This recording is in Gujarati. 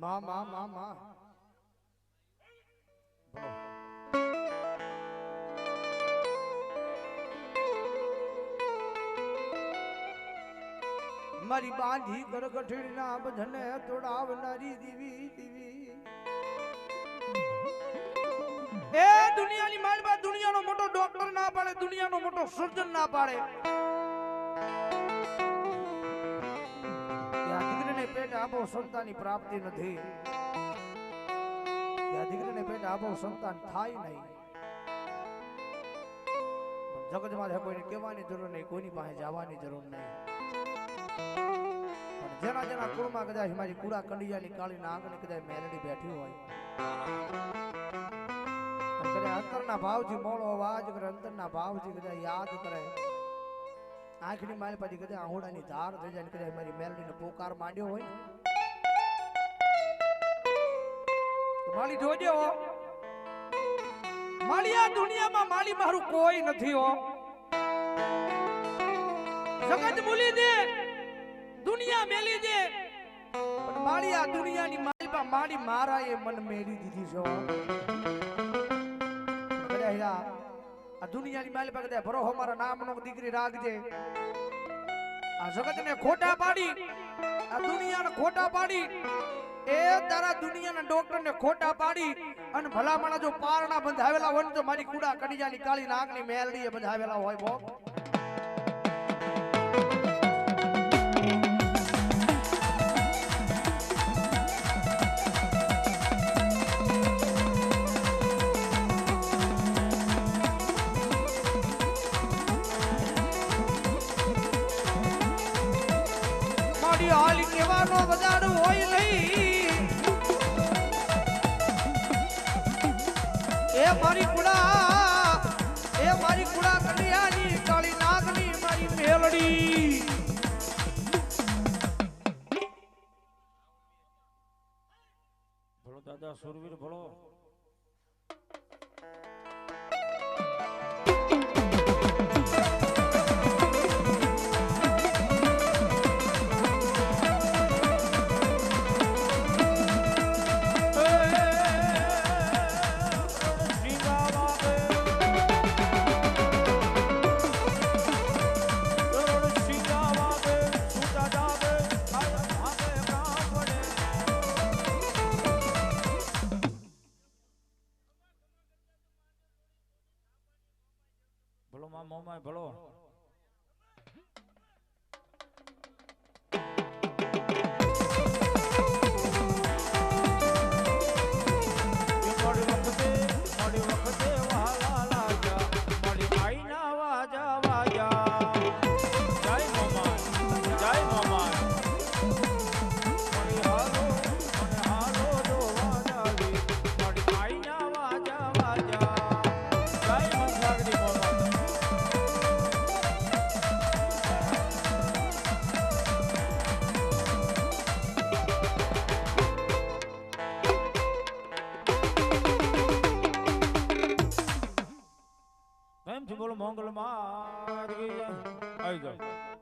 માં માં માં માં મારી બાંધી કરગઠડી ના બધાને તોડાવનારી દીવી દીવી એ દુનિયાની માલબા દુનિયાનો મોટો ડોક્ટર ના પાડે, દુનિયાનો મોટો સર્જન ના પાડે, દીકરીને પેટ આપો સંતાનની પ્રાપ્તિ નથી, દીકરીને પેટ આપો સંતાન થાય નહીં. જગતમાં કોઈને કહેવાની જરૂર નહીં, કોઈની પાસે જવાની જરૂર નહીં. જેના જેના કુળમાં કદાચ મારી કુડા કંડિયાની કાળી નાગની કદાચ મેલડી બેઠી હોય, અંતરના ભાવથી મોડો અવાજ કરે, અંતરના ભાવથી કદાચ યાદ કરે, આંખની માલ પછી કદાચ આહોડાની ધાર થઈ જાય, કદાચ મારી મેલડીનો પોકાર માંડ્યો હોય, માલી જોજો માલી આ દુનિયામાં માલી મારું કોઈ નથી હો. જગત ભૂલી દે, દુનિયા મેલી દે, પણ મારી આ દુનિયાની માલપા મારી મારા એ મન મેલી દીધી છે. આ દુનિયાની માલપા કદાચ ભરો મારા નામનો દીકરી રાખજે. આ જગતને ખોટા પાડી, આ દુનિયાને ખોટા પાડી, એ તારા દુનિયાના ડોક્ટરને ખોટા પાડી અને ભલામણા જો પારણા બંધાવેલા હોય તો મારી કુડા કડીજાની કાળી નાગની મેલડીએ બંધાવેલા હોય બો. મારી હાલી કેવાનો બજાડો હોય નહીં, એ મારી કુડા કડિયાની કાળી નાગની મારી મેલડી. ભલો દાદા સુરવીર ભલો. ભલો માં મોમાં ભલો. બોલો મંગલ માં આવી જાઓ.